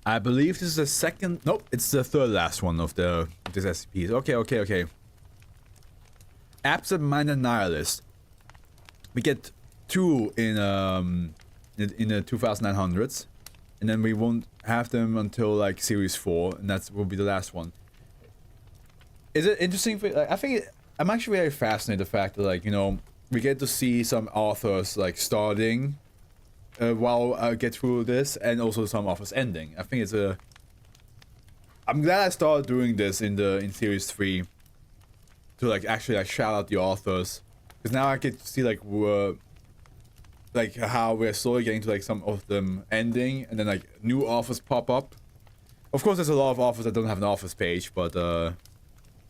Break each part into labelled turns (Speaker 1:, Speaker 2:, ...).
Speaker 1: I believe this is the second. Nope, it's the third last one of this SCP. Okay. Absent-minded nihilist. We get 2 in the 2900s, and then we won't have them until like series 4, and that will be the last one. Is it interesting? Like, I think I'm actually very fascinated the fact that, like, you know, we get to see some authors like starting while I get through this, and also some authors ending. I think it's a. I'm glad I started doing this in series 3 to like actually like shout out the authors, because now I get to see like how we're slowly getting to like some of them ending, and then like new authors pop up. Of course, there's a lot of authors that don't have an authors page, but well,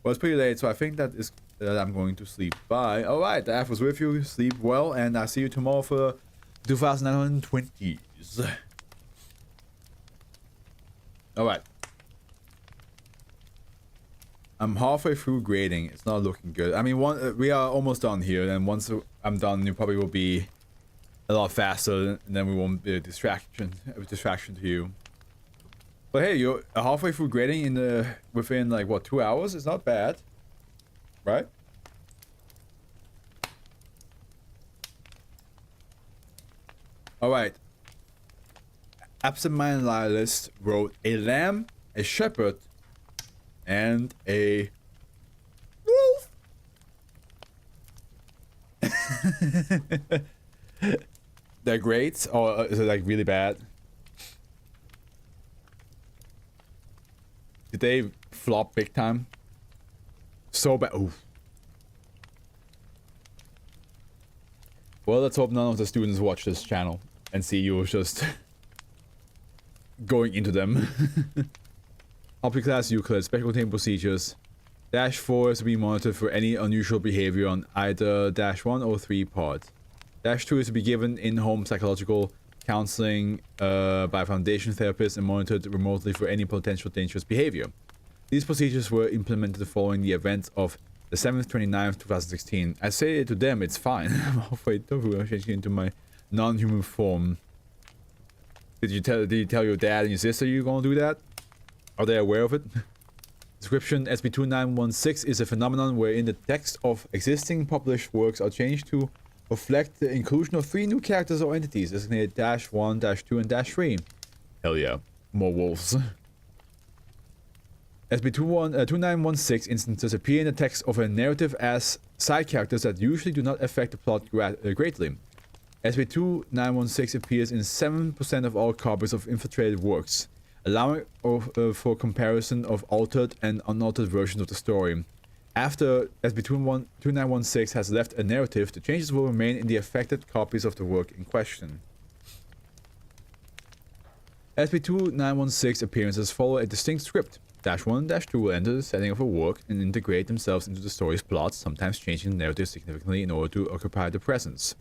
Speaker 1: it's pretty late, so I think that I'm going to sleep. Bye. All right, the F was with you. Sleep well, and I'll see you tomorrow for 2920s. All right. I'm halfway through grading. It's not looking good. I mean, we are almost done here, and once I'm done, you probably will be a lot faster, and then we won't be a distraction to you. But hey, you're halfway through grading within like what, 2 hours? It's not bad, right? All right. Absent-minded nihilist wrote a lamb, a shepherd, and a wolf. They're great, or is it like really bad? Did they flop big time? So bad. Oof. Well, let's hope none of the students watch this channel and see you just going into them. Object class Euclid, special containment procedures. -4 is to be monitored for any unusual behavior on either -1 or 3 pod. -2 is to be given in-home psychological counseling by foundation therapists and monitored remotely for any potential dangerous behavior. These procedures were implemented following the events of the 7th, 29th, 2016. I say to them, it's fine. I'm halfway through changing into my non-human form. Did you tell your dad and your sister you're gonna do that? Are they aware of it? Description: SCP-2916 is a phenomenon wherein the text of existing published works are changed to reflect the inclusion of 3 new characters or entities, designated -1, -2, and -3. Hell yeah. More wolves. SCP-2916 instances appear in the text of a narrative as side characters that usually do not affect the plot greatly. SCP-2916 appears in 7% of all copies of infiltrated works, allowing for comparison of altered and unaltered versions of the story. After SCP-2916 has left a narrative, the changes will remain in the affected copies of the work in question. SCP-2916 appearances follow a distinct script. -1, -2 will enter the setting of a work and integrate themselves into the story's plot, sometimes changing the narrative significantly in order to occupy their presence.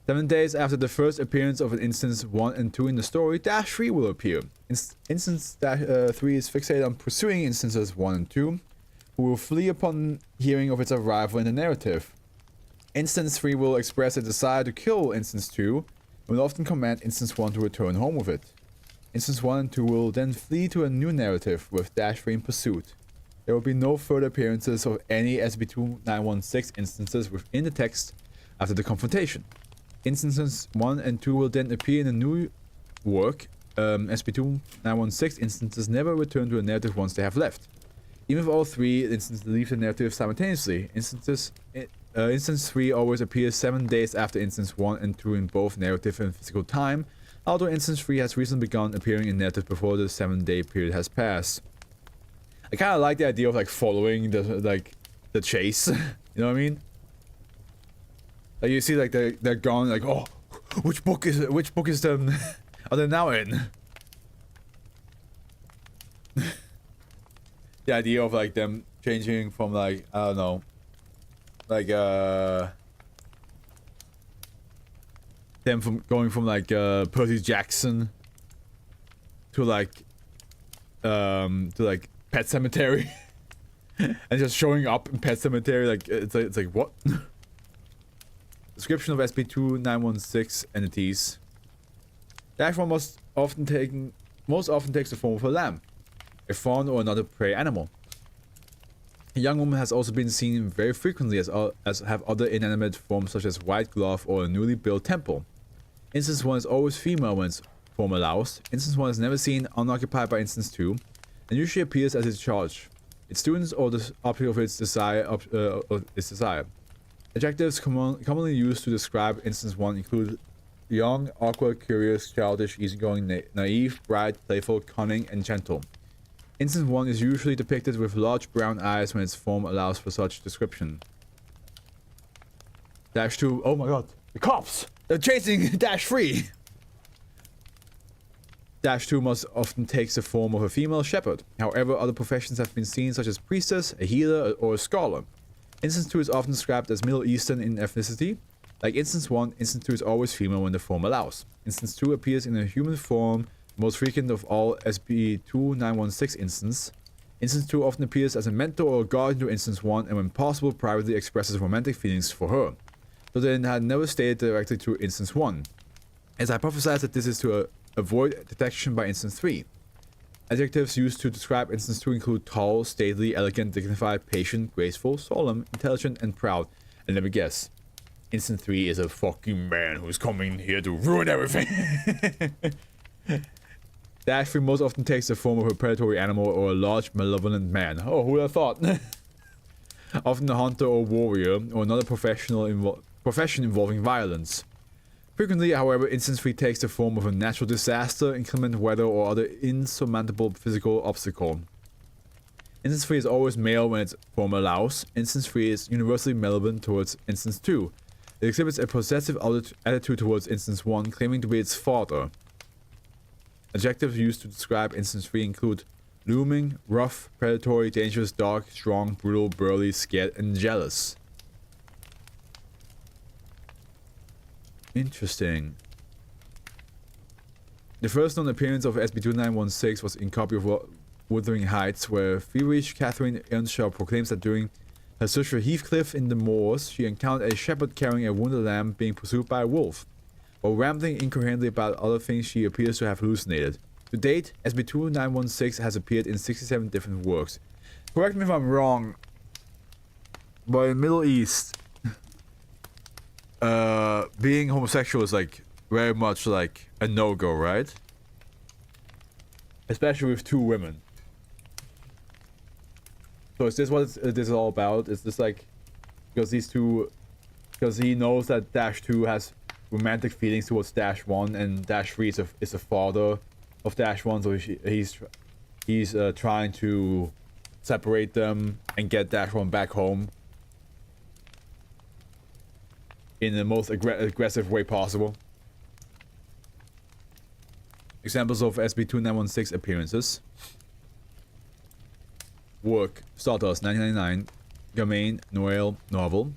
Speaker 1: 7 days after the first appearance of an instance 1 and 2 in the story, -3 will appear. Instance 3 is fixated on pursuing instances 1 and 2, who will flee upon hearing of its arrival in the narrative. Instance 3 will express a desire to kill Instance 2, and will often command Instance 1 to return home with it. Instance 1 and 2 will then flee to a new narrative, with -3 in pursuit. There will be no further appearances of any SCP-2916 instances within the text after the confrontation. Instances 1 and 2 will then appear in a new work. SCP-2916 instances never return to the narrative once they have left. Even if all 3 instances leave the narrative simultaneously, Instance 3 always appears 7 days after Instance 1 and 2 in both narrative and physical time, although Instance 3 has recently begun appearing in narrative before the 7-day period has passed. I kind of like the idea of like following the chase. You know what I mean? Like you see, like they're gone. Like, oh, which book is them? Are they now in? The idea of like them changing from like, I don't know, like them from going from like Percy Jackson to like Pet Cemetery and just showing up in Pet Cemetery, like it's like what? Description of SCP-2916 entities. The actual most often taken most often takes the form of a lamb, a fawn, or another prey animal. A young woman has also been seen very frequently as have other inanimate forms such as white glove or a newly built temple. Instance 1 is always female when its form allows. Instance 1 is never seen unoccupied by Instance 2 and usually appears as its charge, its students, or the object of its desire. Adjectives commonly used to describe Instance 1 include young, awkward, curious, childish, easygoing, naive, bright, playful, cunning, and gentle. Instance 1 is usually depicted with large brown eyes when its form allows for such description. Dash 2, oh my god, the cops! They're chasing Dash 3! Dash 2 most often takes the form of a female shepherd. However, other professions have been seen such as priestess, a healer, or a scholar. Instance 2 is often described as Middle Eastern in ethnicity. Like Instance 1, Instance 2 is always female when the form allows. Instance 2 appears in a human form, most frequent of all SCP-2916 instance. Instance 2 often appears as a mentor or guardian to Instance 1 and when possible privately expresses romantic feelings for her, though they had never stated directly to Instance 1. It's hypothesized that this is to avoid detection by Instance 3. Adjectives used to describe Instance 2 include tall, stately, elegant, dignified, patient, graceful, solemn, intelligent, and proud. And let me guess, Instance 3 is a fucking man who's coming here to ruin everything. Dash 3 most often takes the form of a predatory animal or a large, malevolent man. Oh, who would have thought? Often a hunter or warrior, or another profession involving violence. Frequently, however, Instance 3 takes the form of a natural disaster, inclement weather, or other insurmountable physical obstacle. Instance 3 is always male when its form allows. Instance 3 is universally malevolent towards Instance 2. It exhibits a possessive attitude towards Instance 1, claiming to be its father. Adjectives used to describe Instance 3 include looming, rough, predatory, dangerous, dark, strong, brutal, burly, scared, and jealous. Interesting. The first known appearance of SCP-2916 was in Copy of Wuthering Heights, where feverish Catherine Earnshaw proclaims that during her search for Heathcliff in the moors, she encountered a shepherd carrying a wounded lamb being pursued by a wolf. While rambling incoherently about other things, she appears to have hallucinated. To date, SCP-2916 has appeared in 67 different works. Correct me if I'm wrong, but in Middle East, being homosexual is like very much like a no-go, right? Especially with two women. So is this what this is all about? Is this like because he knows that Dash 2 has romantic feelings towards Dash 1 and Dash 3 is a father of Dash 1, so he's trying to separate them and get Dash 1 back home in the most aggressive way possible. Examples of SCP-2916 appearances. Work: Stardust 1999, Germain, Noel, Novel.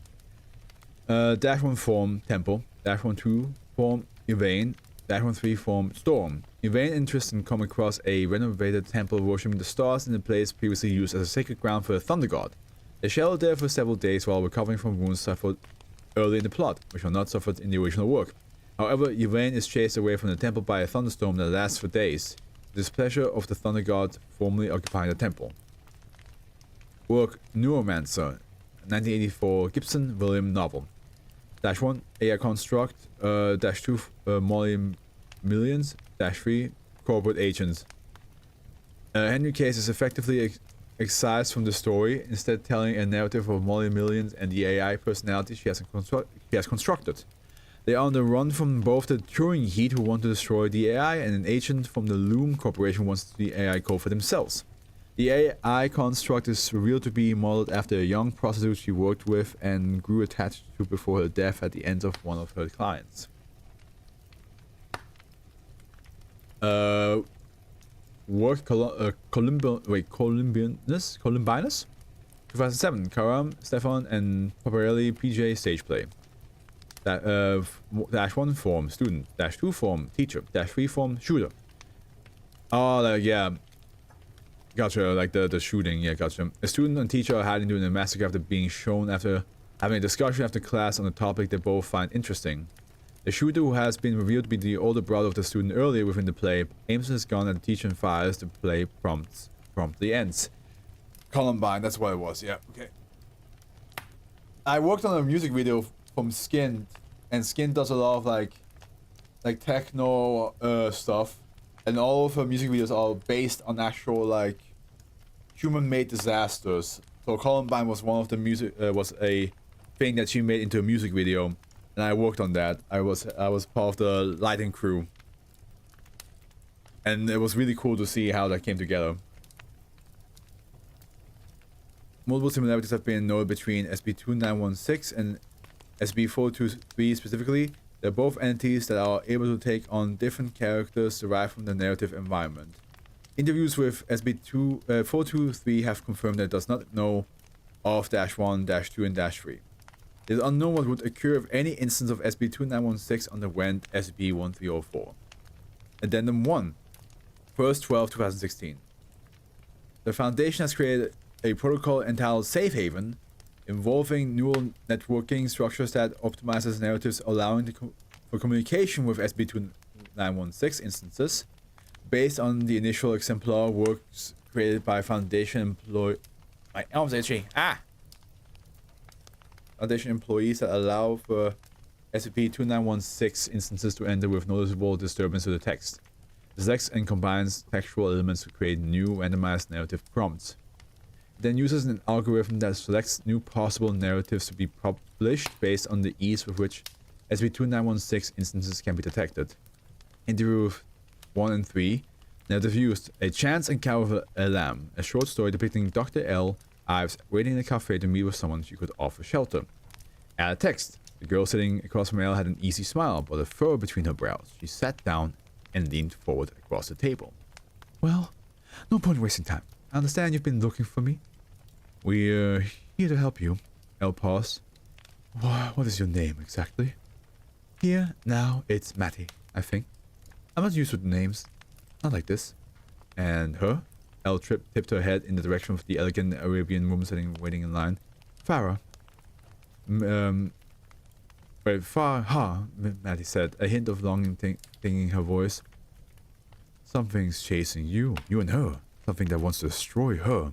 Speaker 1: Dash 1 form, Temple. Dash 1-2 form, Yvain. Dash 1-3 form, Storm. Yvain interests in come across a renovated temple worshipping the stars in a place previously used as a sacred ground for the Thunder God. They sheltered there for several days while recovering from wounds suffered early in the plot, which were not suffered in the original work. However, Yvain is chased away from the temple by a thunderstorm that lasts for days, the displeasure of the Thunder God formerly occupying the temple. Work: Neuromancer, 1984 Gibson William novel. Dash 1 AI Construct, Dash 2 Molly Millions, Dash 3 Corporate Agents. Henry Case is effectively excised from the story, instead telling a narrative of Molly Millions and the AI personality she has constructed. They are on the run from both the Turing Heat, who want to destroy the AI, and an agent from the Loom Corporation wants the AI code for themselves. The AI construct is revealed to be modeled after a young prostitute she worked with and grew attached to before her death at the hands of one of her clients. Work Colymbinus? 2007, Karam, Stefan, and Paparelli PJ stage play. Dash 1 form, student. Dash 2 form, teacher. Dash 3 form, shooter. Oh, yeah. Gotcha, like the shooting, yeah, gotcha. A student and teacher are hiding during a massacre after being shown after having a discussion after class on a topic they both find interesting. The shooter, who has been revealed to be the older brother of the student earlier within the play, aims his gun at the teacher and fires. The play promptly ends. Columbine, that's what it was, yeah, okay. I worked on a music video from Skin, and Skin does a lot of like techno stuff, and all of her music videos are based on actual like human-made disasters. So Columbine was one of the was a thing that she made into a music video, and I worked on that. I was part of the lighting crew, and it was really cool to see how that came together. Multiple similarities have been noted between SCP-2916 and SCP-423 specifically. They're both entities that are able to take on different characters derived from the narrative environment. Interviews with SCP-423 have confirmed that it does not know of -1, -2, and -3. It is unknown what would occur if any instance of SCP-2916 underwent SCP-1304. Addendum 1. 1/12/2016. The Foundation has created a protocol entitled Safe Haven, involving neural networking structures that optimizes narratives, allowing for communication with SCP-2916 instances. Based on the initial exemplar works created by Foundation Foundation employees that allow for SCP-2916 instances to enter with noticeable disturbance to the text. It selects and combines textual elements to create new randomized narrative prompts. It then uses an algorithm that selects new possible narratives to be published based on the ease with which SCP-2916 instances can be detected. Interview 1 and 3. Narrative used: A Chance Encounter with a Lamb, a short story depicting Dr. L. Ives waiting in a cafe to meet with someone she could offer shelter. Add a text: The girl sitting across from L had an easy smile, but a furrow between her brows. She sat down and leaned forward across the table. Well, no point wasting time. I understand you've been looking for me. We're here to help you. L paused. What is your name exactly? Here, now, it's Matty, I think. I'm not used to names. Not like this. And her? L tipped her head in the direction of the elegant Arabian woman waiting in line. Farah. Matty said, a hint of longing in her voice. Something's chasing you and her. Something that wants to destroy her.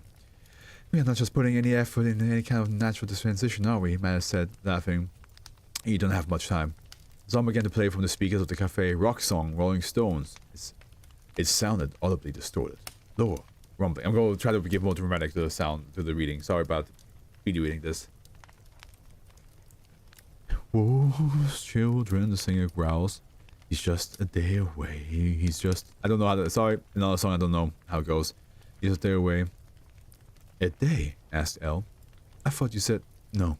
Speaker 1: We are not just putting any effort in any kind of natural transition, are we? Matty said, laughing. You don't have much time. The song began to play from the speakers of the cafe. Rock song, Rolling Stones. It sounded audibly distorted. Lower, rumbling. I'm going to try to give more dramatic to the sound, to the reading. Sorry about video reading this. Wolves, children, the singer growls. He's just a day away. He's just... I don't know how to... Sorry, another song, I don't know how it goes. He's a day away. A day? Asked Elle. I thought you said... No,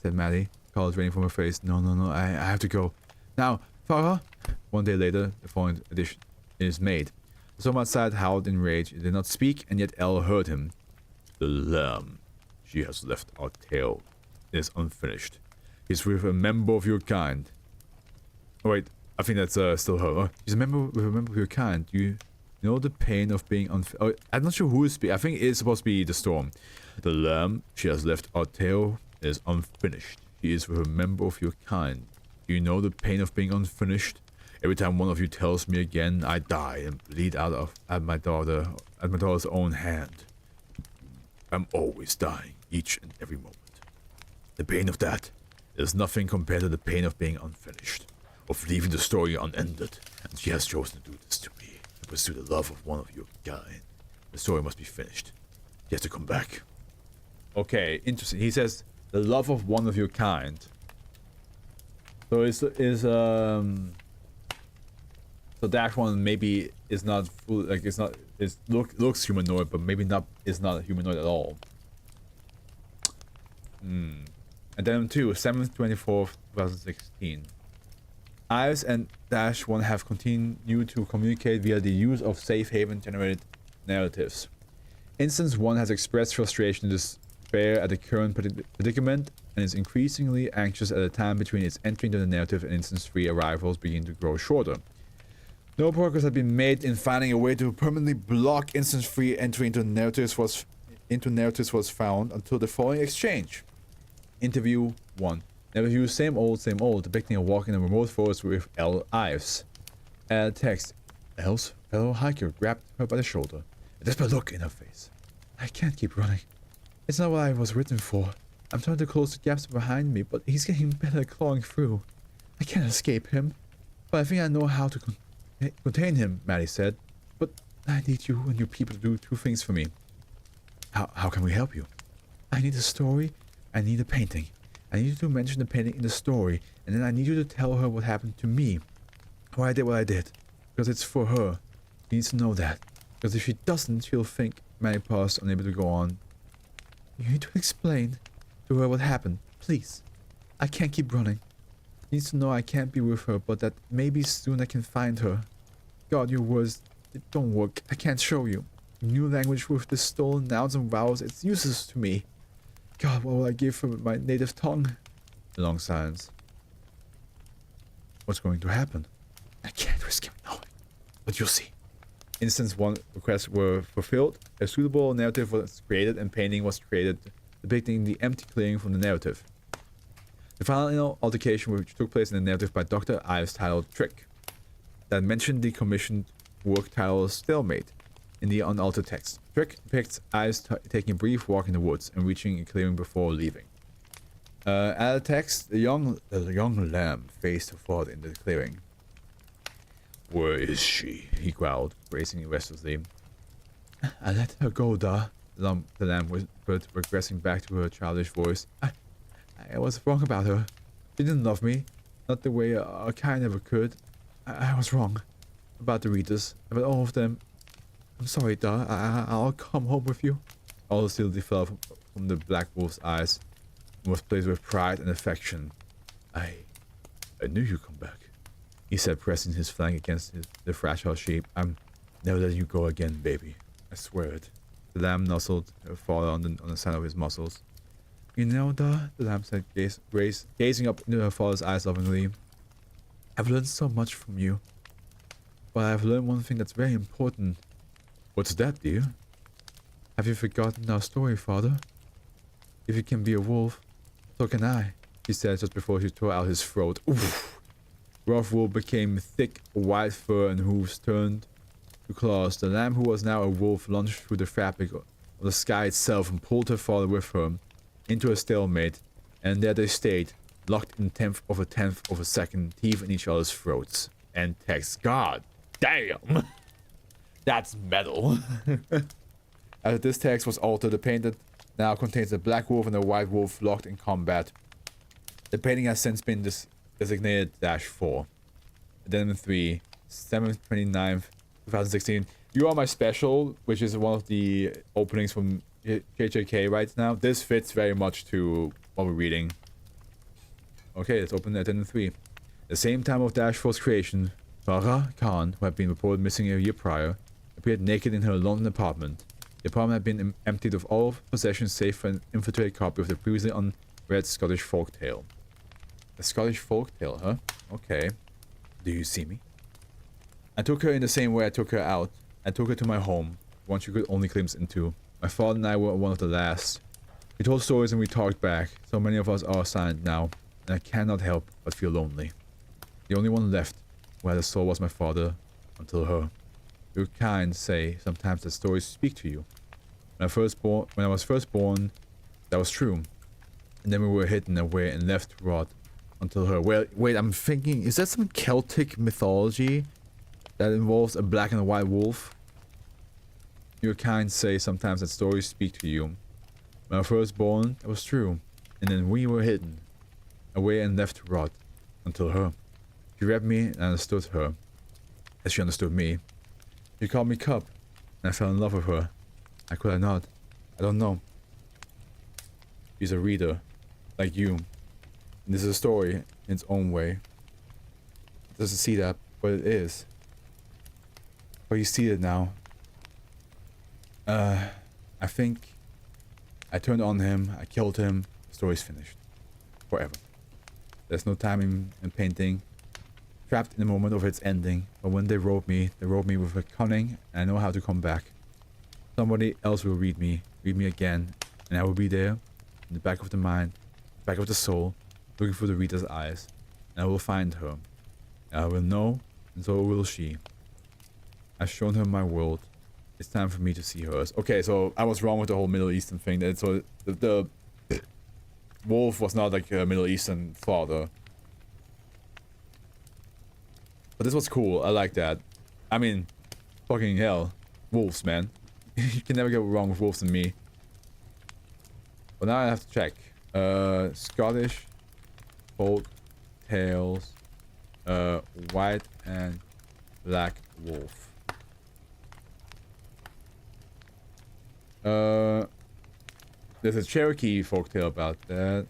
Speaker 1: said Maddie. Colors raining from her face. No, I have to go. Now, Farah. One day later, the following edition is made. Someone outside howled in rage. He did not speak, and yet Elle heard him. The lamb. She has left our tale. It is unfinished. He's with a member of your kind. Oh, wait, I think that's still her. She's a member of your kind. You know the pain of being oh, I'm not sure who is speaking. I think it's supposed to be the storm. The lamb. She has left our tale. It is unfinished. He is with a member of your kind. You know the pain of being unfinished? Every time one of you tells me again, I die and bleed out at my daughter's own hand. I'm always dying, each and every moment. The pain of that is nothing compared to the pain of being unfinished, of leaving the story unended. And she has chosen to do this to me, to pursue the love of one of your kind. The story must be finished. She has to come back. Okay, interesting. He says, the love of one of your kind. So so dash one maybe is not full, like looks humanoid, but maybe is not humanoid at all. And then 2, 7/24/2016. Ives and Dash 1 have continued to communicate via the use of safe haven generated narratives. Instance 1 has expressed frustration and despair at the current predicament and is increasingly anxious at the time between its entry into the narrative and Instance 3 arrivals begin to grow shorter. No progress had been made in finding a way to permanently block Instance 3 entry into narratives was found until the following exchange. Interview 1. Never used same old, depicting a walk in a remote forest with Elle Ives. Add text. Elle's fellow hiker grabbed her by the shoulder, a desperate look in her face. I can't keep running. It's not what I was written for. I'm trying to close the gaps behind me, but he's getting better at clawing through. I can't escape him, but I think I know how to contain him, Maddie said. But I need you and your people to do two things for me. How can we help you? I need a story. I need a painting. I need you to mention the painting in the story, and then I need you to tell her what happened to me. Why I did what I did. Because it's for her. She needs to know that. Because if she doesn't, she'll think Maddie paused, unable to go on. You need to explain to her what happened. Please. I can't keep running. She needs to know I can't be with her, but that maybe soon I can find her. God, your words, it don't work. I can't show you. New language with the stolen nouns and vowels, it's useless to me. God, what will I give for my native tongue? A long silence. What's going to happen? I can't risk him knowing. But you'll see. Instance 1 requests were fulfilled. A suitable narrative was created and painting was created, depicting the empty clearing from the narrative. The final altercation which took place in the narrative by Dr. Ives titled Trick, that mentioned the commissioned work titled Stalemate in the unaltered text. Trick depicts Ives taking a brief walk in the woods and reaching a clearing before leaving. Added text, the young lamb faced her father in the clearing. Where is she? He growled, racing restlessly. I let her go, the lamb whispered, regressing back to her childish voice. I was wrong about her. She didn't love me. Not the way a kind ever could. I was wrong. About the readers. About all of them. I'm sorry, I'll come home with you. All hostility fell from the black wolf's eyes and was placed with pride and affection. I knew you'd come back, he said, pressing his flank against the fragile sheep. I'm never letting you go again, baby. I swear it. The lamb nuzzled her father on the side of his muscles. You know, the lamb said, gazing up into her father's eyes lovingly. I've learned so much from you. But I've learned one thing that's very important. What's that, dear? Have you forgotten our story, father? If you can be a wolf, so can I, he said just before she tore out his throat. Oof. Rough wool became thick, white fur and hooves turned to claws. The lamb, who was now a wolf, lunged through the fabric of the sky itself and pulled her father with her into a stalemate, and there they stayed, locked in tenth of a second, teeth in each other's throats. And text, God damn! That's metal. After this text was altered, the painting now contains a black wolf and a white wolf locked in combat. The painting has since been designated -4. Addendum 3, 7th, 29th, 2016. You Are My Special, which is one of the openings from JJK right now. This fits very much to what we're reading. Okay, let's open Addendum 3. The same time of -4's creation, Farah Khan, who had been reported missing a year prior, appeared naked in her London apartment. The apartment had been emptied of all possessions save for an infiltrated copy of the previously unread Scottish folktale. A Scottish folktale, huh? Okay. Do you see me? I took her in the same way I took her out. I took her to my home, one she could only glimpse into. My father and I were one of the last. We told stories and we talked back. So many of us are silent now, and I cannot help but feel lonely. The only one left who had a soul was my father, until her. Your kind say sometimes that stories speak to you. When I was first born, that was true. And then we were hidden away and left to rot until her. Wait, I'm thinking, is that some Celtic mythology that involves a black and a white wolf? Your kind say sometimes that stories speak to you. When I was first born, that was true. And then we were hidden away and left to rot until her. She read me and I understood her, as she understood me. She called me Cub, and I fell in love with her. How could I not? I don't know. She's a reader, like you. And this is a story in its own way. It doesn't see that, but it is. But you see it now. I think I turned on him, I killed him, the story's finished. Forever. There's no time in painting. Trapped in the moment of its ending, but when they wrote me with a cunning, and I know how to come back. Somebody else will read me again, and I will be there, in the back of the mind, back of the soul, looking through the reader's eyes. And I will find her. I will know, and so will she. I've shown her my world. It's time for me to see hers. Okay, so I was wrong with the whole Middle Eastern thing. So the wolf was not like a Middle Eastern father. But this was cool. I like that. I mean, fucking hell. Wolves, man. You can never go wrong with wolves and me. But now I have to check. Scottish folk tales. White and black wolf. There's a Cherokee folktale about that.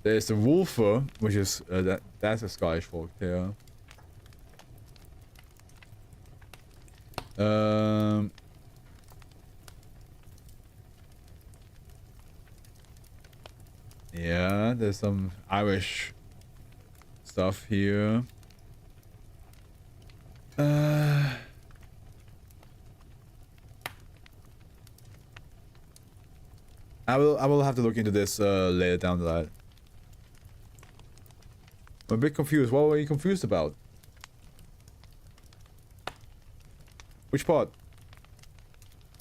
Speaker 1: There's the Wolfer, which is that's a Scottish folktale. Yeah, there's some Irish stuff here. I will have to look into this later down the line. I'm a bit confused. What were you confused about? Which part?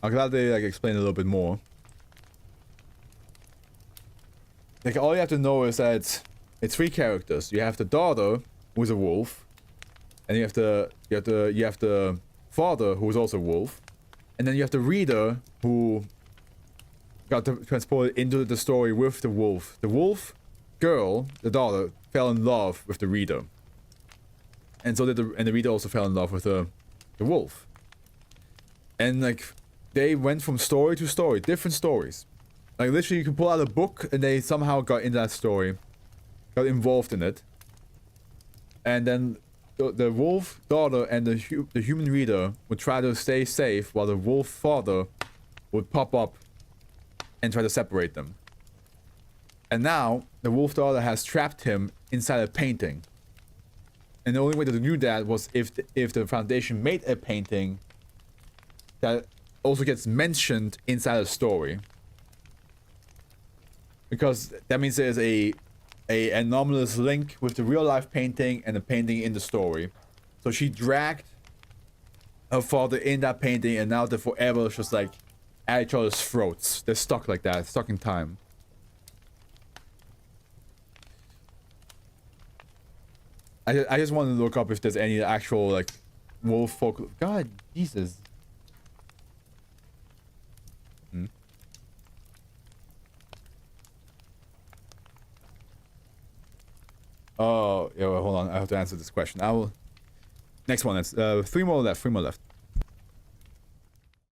Speaker 1: I'm glad they like explained a little bit more. Like all you have to know is that it's three characters. You have the daughter, who's a wolf, and you have the father, who is also a wolf, and then you have the reader who got transported into the story with the wolf. The wolf girl, the daughter, fell in love with the reader, and so did the reader also fell in love with the wolf. And like they went from story to story, different stories. Like literally, you can pull out a book, and they somehow got in that story, got involved in it, and then the wolf daughter and the human reader would try to stay safe, while the wolf father would pop up and try to separate them. And now the wolf daughter has trapped him inside a painting, and the only way to do that was if the Foundation made a painting that also gets mentioned inside a story. Because that means there's a anomalous link with the real life painting and the painting in the story. So she dragged her father in that painting, and now they're forever just like at each other's throats. They're stuck like that, stuck in time. I just want to look up if there's any actual like wolf folk. God, Jesus. Oh, yeah, well, hold on. I have to answer this question. Next one is 3 more left.